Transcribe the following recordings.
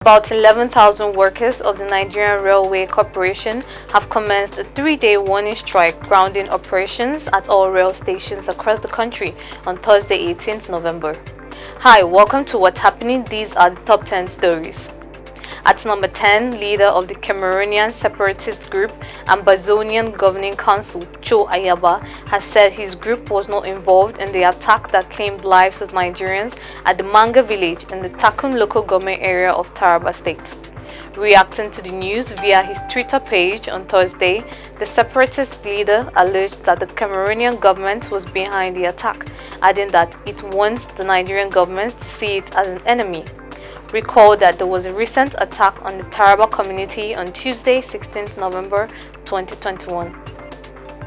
About 11,000 workers of the Nigerian Railway Corporation have commenced a 3-day warning strike grounding operations at all rail stations across the country on Thursday, 18th November. Hi, welcome to What's Happening. These are the top 10 stories. At number 10, leader of the Cameroonian Separatist group and Bazonian Governing Council, Cho Ayaba, has said his group was not involved in the attack that claimed lives of Nigerians at the Manga village in the Takum local government area of Taraba State. Reacting to the news via his Twitter page on Thursday, the separatist leader alleged that the Cameroonian government was behind the attack, adding that it wants the Nigerian government to see it as an enemy. Recall that there was a recent attack on the Taraba community on Tuesday, 16th November 2021.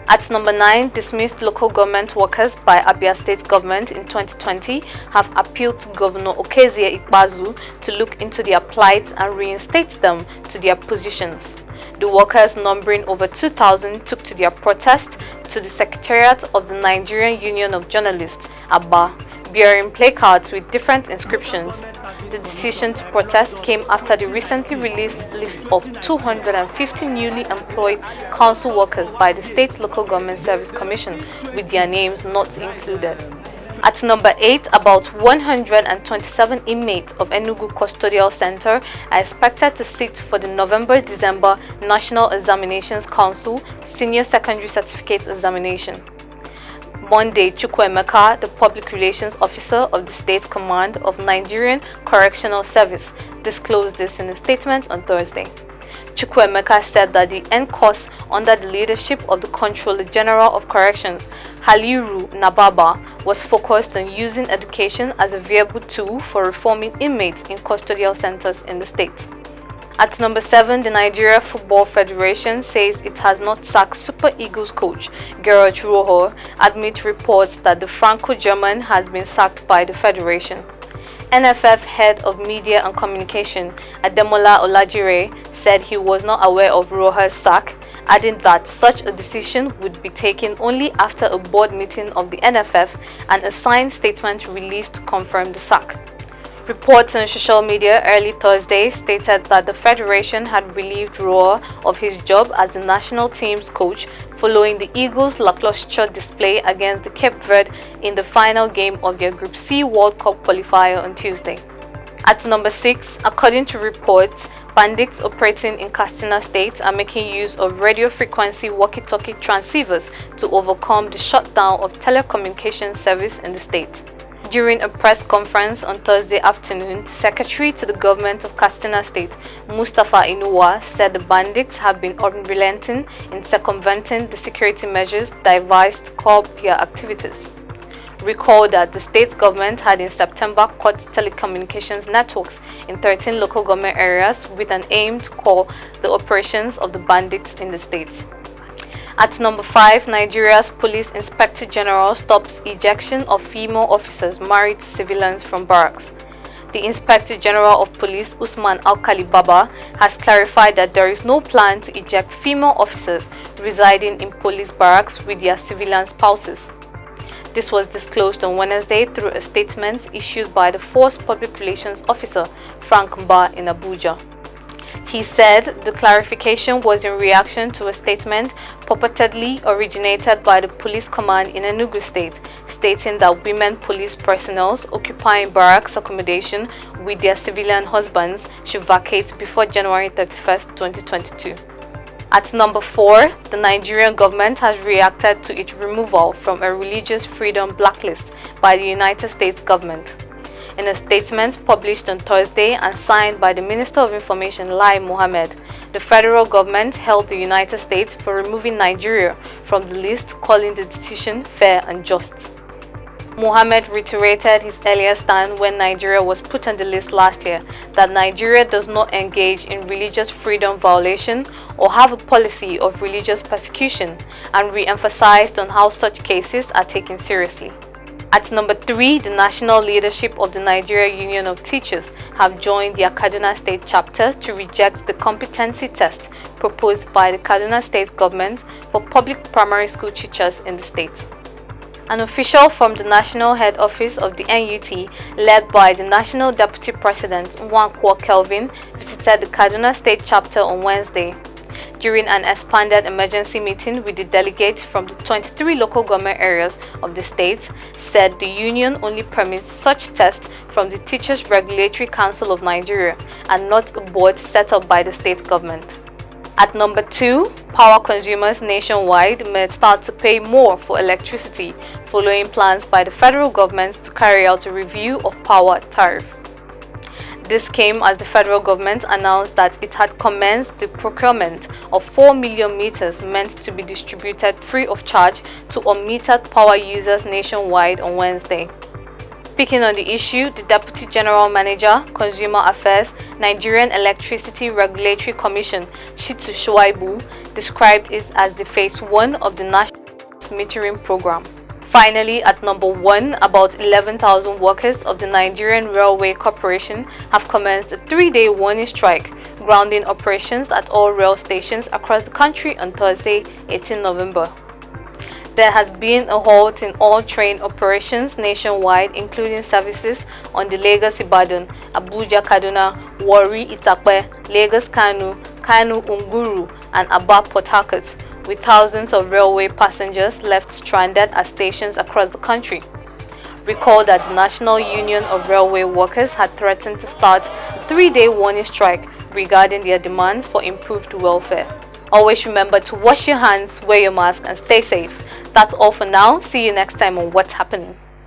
At number 9, dismissed local government workers by Abia state government in 2020 have appealed to Governor Ikpeazu to look into their plight and reinstate them to their positions. The workers, numbering over 2,000, took to their protest to the Secretariat of the Nigerian Union of Journalists, Abia, bearing placards with different inscriptions. The decision to protest came after the recently released list of 250 newly employed council workers by the State Local Government Service Commission, with their names not included. At number 8, about 127 inmates of Enugu Custodial Center are expected to sit for the November-December National Examinations Council Senior Secondary Certificate Examination. Monday, Chukwuemeka, the Public Relations Officer of the State Command of Nigerian Correctional Service, disclosed this in a statement on Thursday. Chukwuemeka said that the end course under the leadership of the Controller General of Corrections, Haliru Nababa, was focused on using education as a viable tool for reforming inmates in custodial centers in the state. At number 7, the Nigeria Football Federation says it has not sacked Super Eagles coach Rohr amid reports that the Franco-German has been sacked by the federation. NFF head of media and communication Ademola Olajire said he was not aware of Rohr's sack, adding that such a decision would be taken only after a board meeting of the NFF and a signed statement released to confirm the sack. Reports on social media early Thursday stated that the federation had relieved Rohr of his job as the national team's coach following the Eagles' lackluster display against the Cape Verde in the final game of their Group C World Cup qualifier on Tuesday. At number 6, according to reports, bandits operating in Katsina State are making use of radio frequency walkie-talkie transceivers to overcome the shutdown of telecommunications service in the state. During a press conference on Thursday afternoon, the Secretary to the Government of Katsina State, Mustapha Inuwa, said the bandits have been unrelenting in circumventing the security measures devised to curb their activities. Recall that the state government had in September cut telecommunications networks in 13 local government areas with an aim to curb the operations of the bandits in the state. At number 5, Nigeria's Police Inspector General stops ejection of female officers married to civilians from barracks. The Inspector General of Police, Usman Alkali Baba, has clarified that there is no plan to eject female officers residing in police barracks with their civilian spouses. This was disclosed on Wednesday through a statement issued by the Force Public Relations Officer, Frank Mba, in Abuja. He said the clarification was in reaction to a statement purportedly originated by the police command in Enugu state, stating that women police personnel occupying barracks accommodation with their civilian husbands should vacate before January 31st, 2022. At number 4, the Nigerian government has reacted to its removal from a religious freedom blacklist by the United States government. In a statement published on Thursday and signed by the Minister of Information Lai Mohammed, the federal government held the United States for removing Nigeria from the list, calling the decision fair and just. Mohammed reiterated his earlier stand when Nigeria was put on the list last year that Nigeria does not engage in religious freedom violation or have a policy of religious persecution, and re-emphasized on how such cases are taken seriously. At number 3, the national leadership of the Nigerian Union of Teachers have joined their Kaduna State chapter to reject the competency test proposed by the Kaduna State government for public primary school teachers in the state. An official from the national head office of the NUT, led by the National Deputy President Nwankwo Kelvin, visited the Kaduna State chapter on Wednesday. During an expanded emergency meeting with the delegates from the 23 local government areas of the state, said the union only permits such tests from the Teachers Regulatory Council of Nigeria and not a board set up by the state government. At number 2, power consumers nationwide may start to pay more for electricity following plans by the federal government to carry out a review of power tariff. This came as the federal government announced that it had commenced the procurement of 4 million meters meant to be distributed free of charge to unmetered power users nationwide on Wednesday. Speaking on the issue, the Deputy General Manager, Consumer Affairs, Nigerian Electricity Regulatory Commission, Shitu Shuaibu, described it as the phase 1 of the national metering program. Finally, at number 1, about 11,000 workers of the Nigerian Railway Corporation have commenced a 3-day warning strike, grounding operations at all rail stations across the country on Thursday, 18 November. There has been a halt in all train operations nationwide, including services on the Lagos-Ibadan, Abuja-Kaduna, Warri-Itakpe, Lagos-Kanu, Kanu-Unguru, and Aba-Port Harcourt, with thousands of railway passengers left stranded at stations across the country. Recall that the National Union of Railway Workers had threatened to start a 3-day warning strike regarding their demands for improved welfare. Always remember to wash your hands, wear your mask, and stay safe. That's all for now. See you next time on What's Happening.